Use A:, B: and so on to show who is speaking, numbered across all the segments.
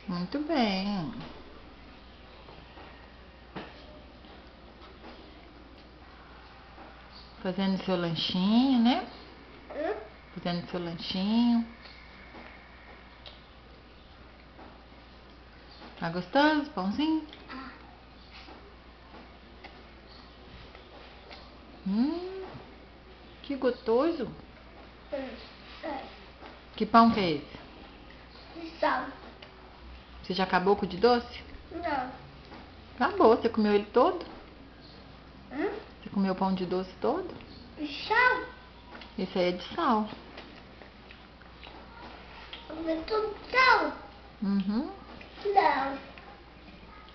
A: Muito bem. Fazendo seu lanchinho, né? Fazendo seu lanchinho. Tá gostoso? Pãozinho? Que gostoso. Que pão que é esse?
B: Sal.
A: Você já acabou com o de doce?
B: Não.
A: Acabou. Você comeu ele todo? Você comeu o pão de doce todo?
B: Sal.
A: Esse aí é de sal.
B: Comeu tudo sal?
A: Uhum.
B: Não.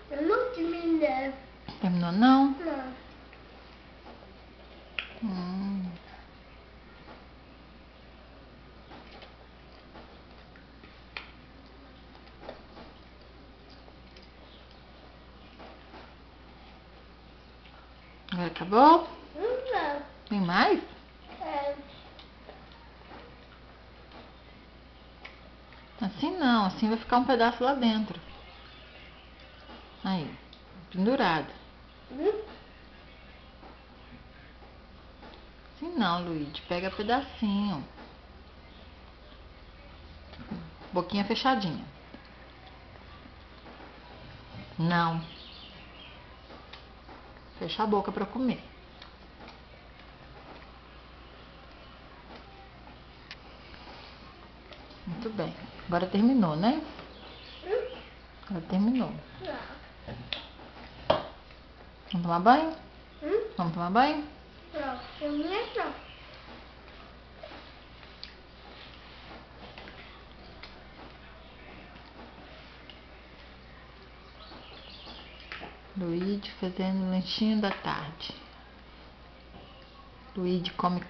B: Eu não terminei.
A: Terminou não?
B: Não.
A: Hum. Agora acabou?
B: Não.
A: Tem mais? Assim não, assim vai ficar um pedaço lá dentro. Aí, pendurado. Assim não, Luigi, pega pedacinho. Boquinha fechadinha. Não. Fecha a boca pra comer. Muito bem. Agora terminou, né? Agora terminou. Vamos tomar banho? Vamos tomar banho?
B: Não. Terminei não.
A: Luigi fazendo o lanchinho da tarde. Luigi come.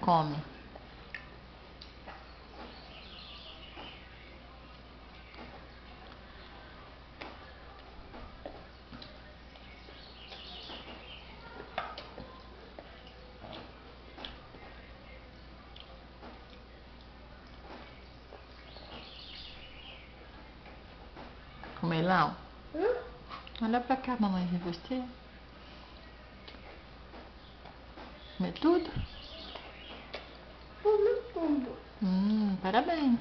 A: Comelão? Olha pra cá, mamãe, vê você. Comer tudo?
B: Tudo.
A: Parabéns.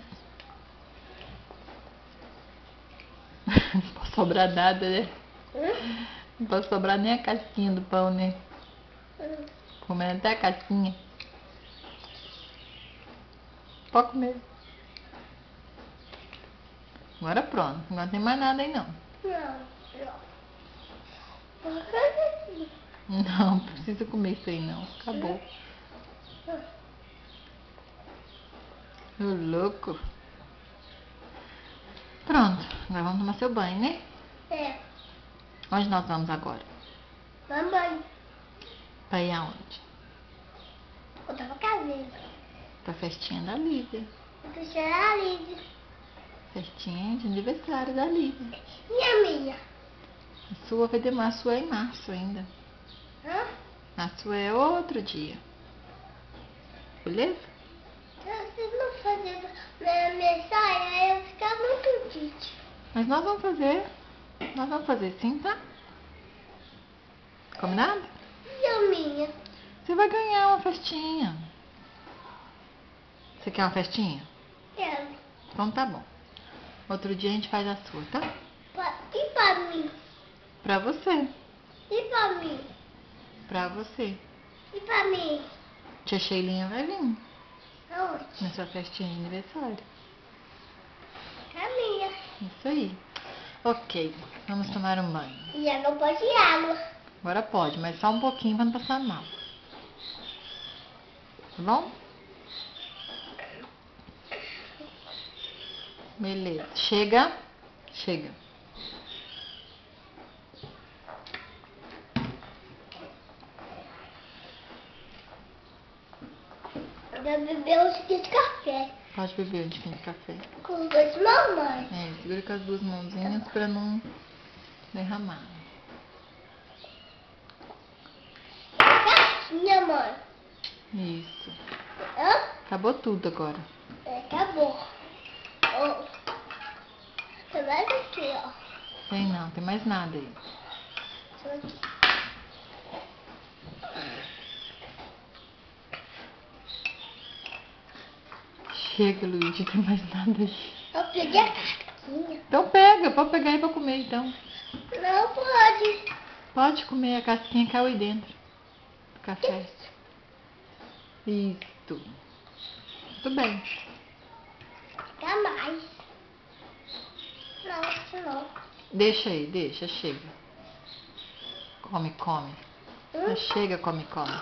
A: Não pode sobrar nada, né? Não pode sobrar nem a casquinha do pão, né? Comendo até a casquinha. Pode comer. Agora pronto. Agora não tem mais nada aí não. Não precisa comer isso aí não. Acabou. Ô louco. Pronto. Agora vamos tomar seu banho, né? Onde nós vamos agora?
B: Mamãe.
A: Pra ir aonde?
B: Eu tava casando.
A: Pra festinha da Lívia.
B: Eu tô cheirando a Lívia.
A: Festinha de aniversário da Lívia.
B: E a minha?
A: A sua vai demorar, a sua é em março ainda. A sua é outro dia. Beleza?
B: Se vocês não fazerem meu aniversário, aí eu vou ficar muito triste.
A: Mas nós vamos fazer. Nós vamos fazer sim, tá? Combinado?
B: E a minha?
A: Você vai ganhar uma festinha. Você quer uma festinha?
B: Quero.
A: Então tá bom. Outro dia a gente faz a sua, tá?
B: E pra mim?
A: Pra você.
B: E pra mim?
A: Pra você.
B: E pra mim?
A: Tia Sheilinha vai vir
B: Aonde?
A: na sua festinha de aniversário.
B: A minha.
A: Isso aí. Ok, vamos tomar um banho.
B: E eu não pode ir água.
A: Agora pode, mas só um pouquinho pra não passar mal. Tá bom? Beleza. Chega. Chega.
B: Eu vou beber um suquinho de café.
A: Pode beber um tiquinho de café.
B: Com os dois mamães.
A: Segura com as duas mãozinhas pra não derramar.
B: Minha mãe.
A: Isso.
B: Hã?
A: Acabou tudo agora.
B: Acabou. Tem mais aqui, ó.
A: Tem não, tem mais nada aí.
B: Só aqui.
A: Chega, Luigi, tem mais nada aí.
B: Eu peguei a casquinha.
A: Então pega, pode pegar aí pra comer então.
B: Não pode.
A: Pode comer, a casquinha caiu aí dentro do café. Isso. Tudo bem.
B: Dá mais. Não, isso não.
A: Deixa aí, deixa, chega. Come, come. Chega, come, come.